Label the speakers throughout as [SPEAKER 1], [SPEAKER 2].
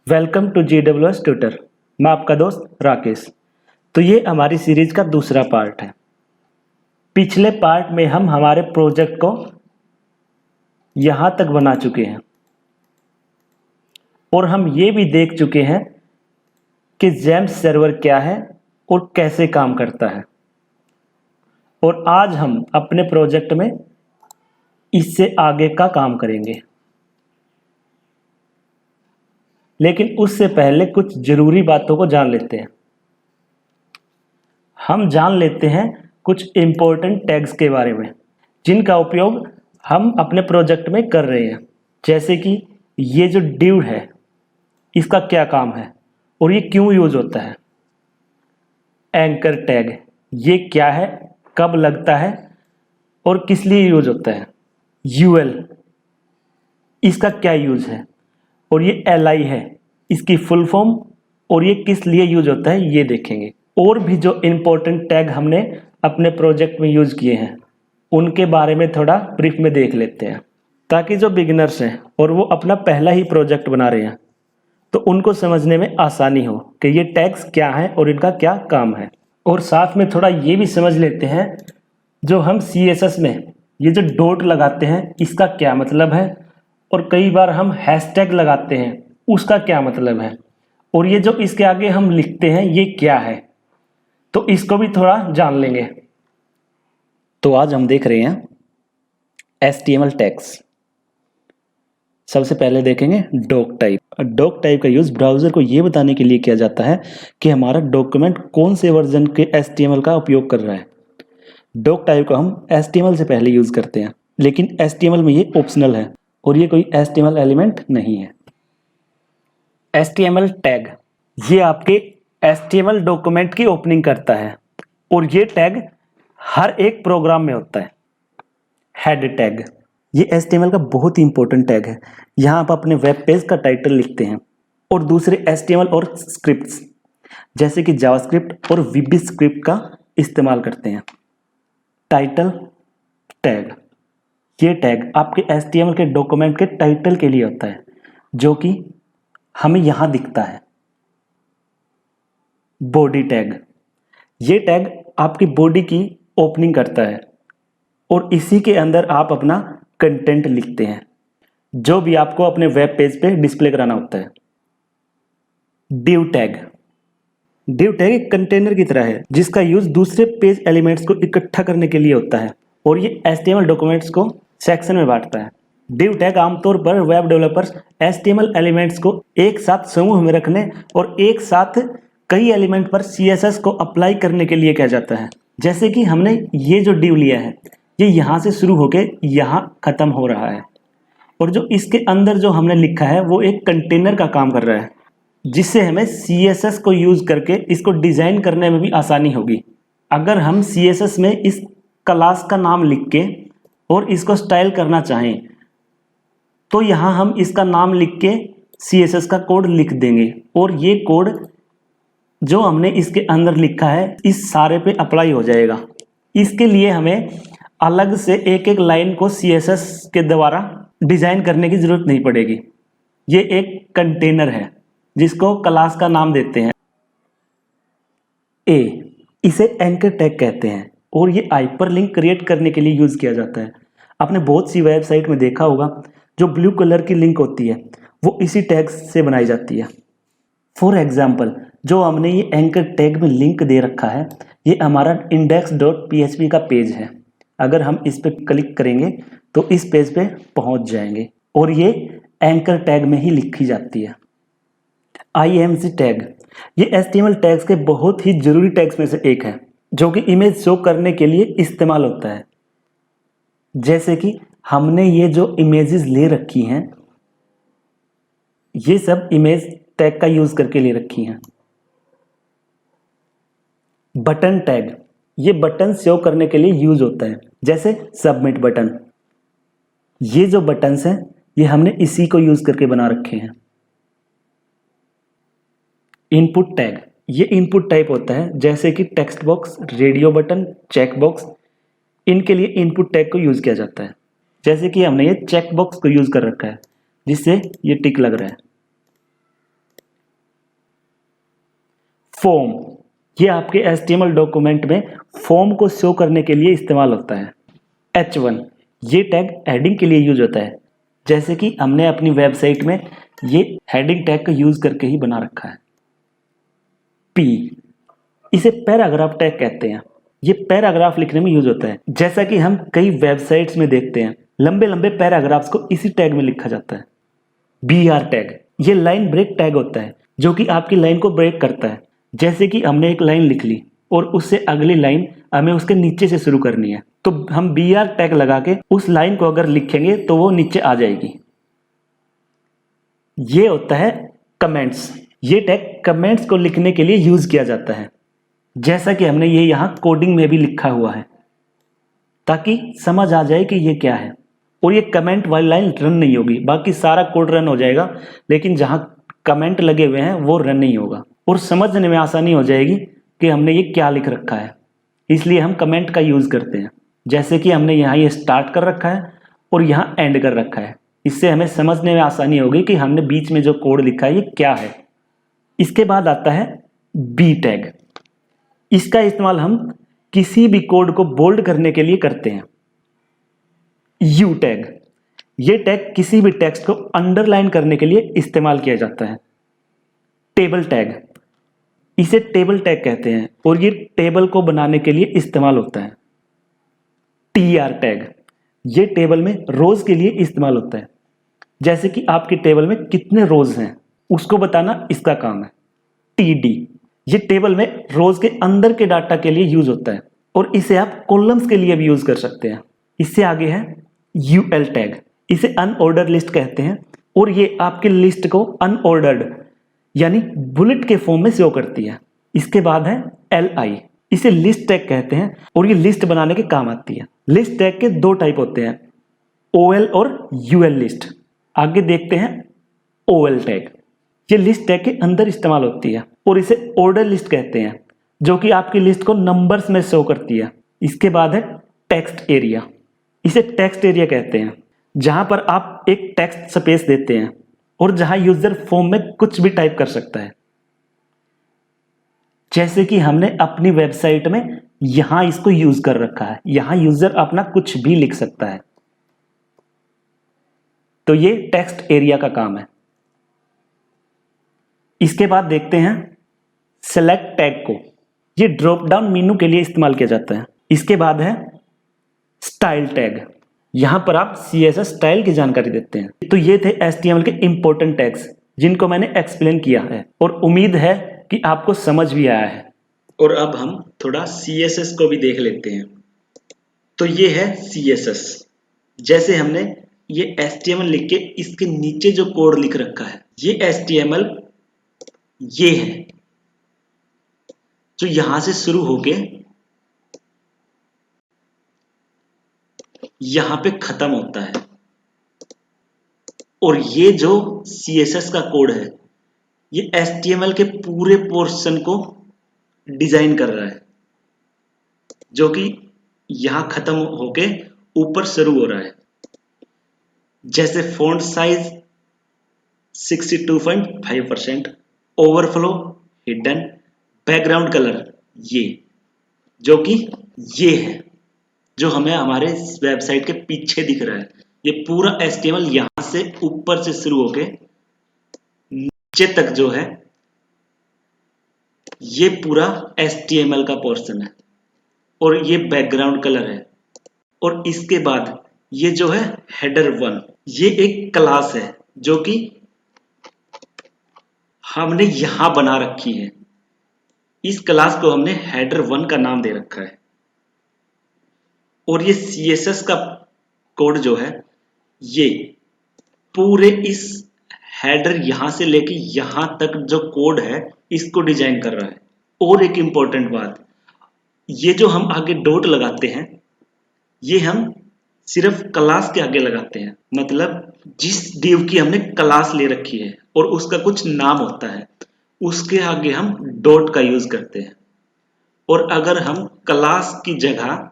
[SPEAKER 1] Welcome to GWS tutor. मैं आपका दोस्त राकेश। तो ये हमारी सीरीज का दूसरा पार्ट है। पिछले पार्ट में हम हमारे प्रोजेक्ट को यहाँ तक बना चुके हैं और हम ये भी देख चुके हैं कि जेम्स सर्वर क्या है और कैसे काम करता है। और आज हम अपने प्रोजेक्ट में इससे आगे का काम करेंगे। लेकिन उससे पहले कुछ जरूरी बातों को जान लेते हैं। हम जान लेते हैं कुछ इम्पोर्टेंट टैग्स के बारे में जिनका उपयोग हम अपने प्रोजेक्ट में कर रहे हैं। जैसे कि ये जो div है इसका क्या काम है और ये क्यों यूज होता है। एंकर टैग ये क्या है, कब लगता है और किस लिए यूज होता है। ul इसका क्या यूज है और ये li है इसकी फुल फॉर्म और ये किस लिए यूज होता है ये देखेंगे। और भी जो इम्पोर्टेंट टैग हमने अपने प्रोजेक्ट में यूज किए हैं उनके बारे में थोड़ा ब्रीफ में देख लेते हैं, ताकि जो बिगिनर्स हैं और वो अपना पहला ही प्रोजेक्ट बना रहे हैं तो उनको समझने में आसानी हो कि ये टैग्स क्या हैं और इनका क्या काम है। और साथ में थोड़ा ये भी समझ लेते हैं जो हम CSS में ये जो डॉट लगाते हैं इसका क्या मतलब है, और कई बार हम हैशटैग लगाते हैं उसका क्या मतलब है, और ये जो इसके आगे हम लिखते हैं ये क्या है, तो इसको भी थोड़ा जान लेंगे।
[SPEAKER 2] तो आज हम देख रहे हैं HTML टैग्स। सबसे पहले देखेंगे डॉक टाइप। डॉक टाइप का यूज़ ब्राउज़र को ये बताने के लिए किया जाता है कि हमारा डॉक्यूमेंट कौन से वर्जन के HTML का उपयोग कर रहा है। डॉक टाइप को हम HTML से पहले यूज़ करते हैं, लेकिन HTML में ये ऑप्शनल है और ये कोई HTML एलिमेंट नहीं है।
[SPEAKER 1] HTML टैग ये आपके HTML डॉक्यूमेंट की ओपनिंग करता है और ये टैग हर एक प्रोग्राम में होता है। हेड टैग
[SPEAKER 2] ये HTML का बहुत ही इंपॉर्टेंट टैग है। यहाँ आप अपने वेब पेज का टाइटल लिखते हैं
[SPEAKER 1] और दूसरे HTML और स्क्रिप्ट्स
[SPEAKER 2] जैसे कि जावास्क्रिप्ट और VB स्क्रिप्ट का इस्तेमाल करते हैं।
[SPEAKER 1] टाइटल टैग ये टैग आपके HTML के डॉक्यूमेंट के टाइटल के लिए होता है जो कि हमें यहाँ दिखता है। बॉडी टैग ये टैग आपकी बॉडी की ओपनिंग करता है और इसी के अंदर आप अपना कंटेंट लिखते हैं जो भी आपको अपने वेब पेज पे डिस्प्ले कराना होता है। div टैग एक कंटेनर की तरह है जिसका यूज दूसरे पेज एलिमेंट्स को इकट्ठा करने के लिए होता है और ये HTML डॉक्यूमेंट्स को सेक्शन में बांटता है। div टैग आमतौर पर वेब डेवलपर्स HTML एलिमेंट्स को एक साथ समूह में रखने और एक साथ कई एलिमेंट पर CSS को अप्लाई करने के लिए किया जाता है। जैसे कि हमने ये जो div लिया है ये यहाँ से शुरू होके यहाँ खत्म हो रहा है और जो इसके अंदर जो हमने लिखा है वो एक कंटेनर का काम कर रहा है जिससे हमें CSS को यूज करके इसको डिजाइन करने में भी आसानी होगी। अगर हम CSS में इस क्लास का नाम लिख के और इसको स्टाइल करना चाहें तो यहाँ हम इसका नाम लिख के CSS का कोड लिख देंगे और ये कोड जो हमने इसके अंदर लिखा है इस सारे पे अप्लाई हो जाएगा। इसके लिए हमें अलग से एक एक लाइन को CSS के द्वारा डिजाइन करने की जरूरत नहीं पड़ेगी। ये एक कंटेनर है जिसको क्लास का नाम देते हैं। इसे एंकर टैग कहते हैं और ये हाइपरलिंक क्रिएट करने के लिए यूज किया जाता है। आपने बहुत सी वेबसाइट में देखा होगा जो ब्लू कलर की लिंक होती है वो इसी टैग से बनाई जाती है। फॉर एग्जाम्पल जो हमने ये एंकर टैग में लिंक दे रखा है ये हमारा index.php का पेज है। अगर हम इस पर क्लिक करेंगे तो इस पेज पे पहुंच जाएंगे और ये एंकर टैग में ही लिखी जाती है। IMG टैग ये HTML टैग्स के बहुत ही जरूरी टैग्स में से एक है जो कि इमेज शो करने के लिए इस्तेमाल होता है। जैसे कि हमने ये जो इमेजेस ले रखी हैं ये सब इमेज टैग का यूज करके ले रखी हैं। बटन टैग ये बटन शो करने के लिए यूज होता है, जैसे सबमिट बटन। ये जो बटन्स हैं ये हमने इसी को यूज करके बना रखे हैं। इनपुट टैग ये इनपुट टाइप होता है, जैसे कि text box, radio button, check box, इनके लिए इनपुट टैग को यूज किया जाता है। जैसे कि हमने ये चेक बॉक्स को यूज कर रखा है जिससे ये टिक लग रहा है। फॉर्म, ये आपके HTML डॉक्यूमेंट में फॉर्म को शो करने के लिए इस्तेमाल होता है। H1, ये टैग हेडिंग के लिए यूज होता है, जैसे कि हमने अपनी वेबसाइट में ये हेडिंग टैग का यूज करके ही बना रखा है। P, इसे पैराग्राफ टैग कहते हैं, ये पैराग्राफ लिखने में यूज होता है, जैसा कि हम कई वेबसाइट्स में देखते हैं लंबे लंबे पैराग्राफ्स को इसी टैग में लिखा जाता है। BR टैग, ये लाइन ब्रेक टैग होता है जो कि आपकी लाइन को ब्रेक करता है, जैसे कि हमने एक लाइन लिख ली और उससे अगली लाइन हमें उसके नीचे से शुरू करनी है, तो हम BR टैग लगा के उस लाइन को अगर लिखेंगे तो वो नीचे आ जाएगी। ये होता है कमेंट्स, ये टैग कमेंट्स को लिखने के लिए यूज किया जाता है, जैसा कि हमने ये यहाँ कोडिंग में भी लिखा हुआ है, ताकि समझ आ जाए कि ये क्या है। और ये कमेंट वाली लाइन रन नहीं होगी, बाकी सारा कोड रन हो जाएगा, लेकिन जहाँ कमेंट लगे हुए हैं वो रन नहीं होगा और समझने में आसानी हो जाएगी कि हमने ये क्या लिख रखा है। इसलिए हम कमेंट का यूज़ करते हैं, जैसे कि हमने यहाँ ये स्टार्ट कर रखा है और यहाँ एंड कर रखा है। इससे हमें समझने में आसानी होगी कि हमने बीच में जो कोड लिखा है ये क्या है। इसके बाद आता है बी टैग। इसका इस्तेमाल हम किसी भी कोड को बोल्ड करने के लिए करते हैं। यू टैग, ये टैग किसी भी टेक्स्ट को अंडरलाइन करने के लिए इस्तेमाल किया जाता है। टेबल टैग, इसे टेबल टैग कहते हैं और ये टेबल को बनाने के लिए इस्तेमाल होता है। TR टैग, ये टेबल में रोज के लिए इस्तेमाल होता है, जैसे कि आपकी टेबल में कितने रोज हैं उसको बताना इसका काम है। TD, ये टेबल में रोज के अंदर के डाटा के लिए यूज होता है और इसे आप कॉलम्स के लिए भी यूज कर सकते हैं। इससे आगे है UL टैग, इसे अनऑर्डर लिस्ट कहते हैं और ये आपकी लिस्ट को अनऑर्डर्ड यानी बुलेट के फॉर्म में शो करती है। इसके बाद है LI, इसे लिस्ट टैग कहते हैं और ये लिस्ट बनाने के काम आती है। लिस्ट टैग के दो टाइप होते हैं, OL और UL लिस्ट। आगे देखते हैं OL टैग, ये लिस्ट टैग के अंदर इस्तेमाल होती है और इसे ऑर्डर लिस्ट कहते हैं, जो कि आपकी लिस्ट को नंबर्स में शो करती है। इसके बाद है टेक्स्ट एरिया, इसे टेक्स्ट एरिया कहते हैं, जहां पर आप एक टेक्स्ट स्पेस देते हैं और जहां यूजर फॉर्म में कुछ भी टाइप कर सकता है, जैसे कि हमने अपनी वेबसाइट में यहां इसको यूज कर रखा है। यहां यूजर अपना कुछ भी लिख सकता है, तो ये टेक्स्ट एरिया का काम है। इसके बाद देखते हैं सेलेक्ट टैग को, ये ड्रॉप डाउन मेनू के लिए इस्तेमाल किया जाता है। इसके बाद है स्टाइल टैग, यहां पर आप CSS स्टाइल की जानकारी देते हैं। तो ये थे HTML के इंपॉर्टेंट टैग्स जिनको मैंने एक्सप्लेन किया है और उम्मीद है कि आपको समझ भी आया है। और अब हम थोड़ा CSS को भी देख लेते हैं। तो ये है CSS, जैसे हमने ये HTML लिख के इसके नीचे जो कोड लिख रखा है, ये HTML ये है जो यहां से शुरू होके यहां पे खत्म होता है। और ये जो CSS का कोड है ये HTML के पूरे पोर्शन को डिजाइन कर रहा है, जो कि यहां खत्म होके ऊपर शुरू हो रहा है। जैसे font size 62.5%, overflow, hidden, background colour, ये जो कि ये है जो हमें हमारे वेबसाइट के पीछे दिख रहा है। ये पूरा HTML यहां से ऊपर से शुरू होके नीचे तक जो है ये पूरा HTML का पोर्शन है और ये बैकग्राउंड कलर है। और इसके बाद ये जो है हेडर 1, ये एक क्लास है जो कि हमने यहां बना रखी है। इस क्लास को हमने हेडर 1 का नाम दे रखा है। और ये CSS का कोड जो है ये पूरे इस हेडर यहां से लेके यहां तक जो कोड है इसको डिजाइन कर रहा है। और एक इंपॉर्टेंट बात, ये जो हम आगे डॉट लगाते हैं ये हम सिर्फ क्लास के आगे लगाते हैं, मतलब जिस डिव की हमने क्लास ले रखी है और उसका कुछ नाम होता है उसके आगे हम डॉट का यूज करते हैं। और अगर हम क्लास की जगह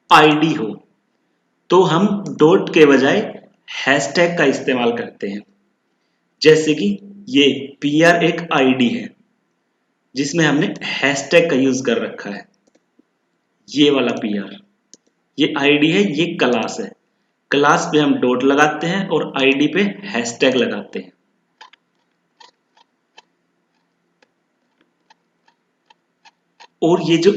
[SPEAKER 1] ID हो तो हम डॉट के बजाय हैशटैग का इस्तेमाल करते हैं। जैसे कि ये PR एक ID है जिसमें हमने हैशटैग का यूज कर रखा है। ये वाला PR, ये आईडी है, ये क्लास है। क्लास पे हम डॉट लगाते हैं और आईडी पे हैशटैग लगाते हैं। और ये जो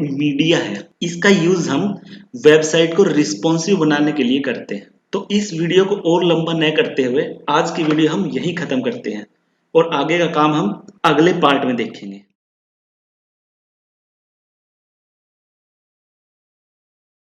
[SPEAKER 1] @मीडिया है, इसका यूज हम वेबसाइट को रिस्पॉन्सिव बनाने के लिए करते हैं। तो इस वीडियो को और लंबा न करते हुए आज की वीडियो हम यहीं खत्म करते हैं और आगे का काम हम अगले पार्ट में देखेंगे।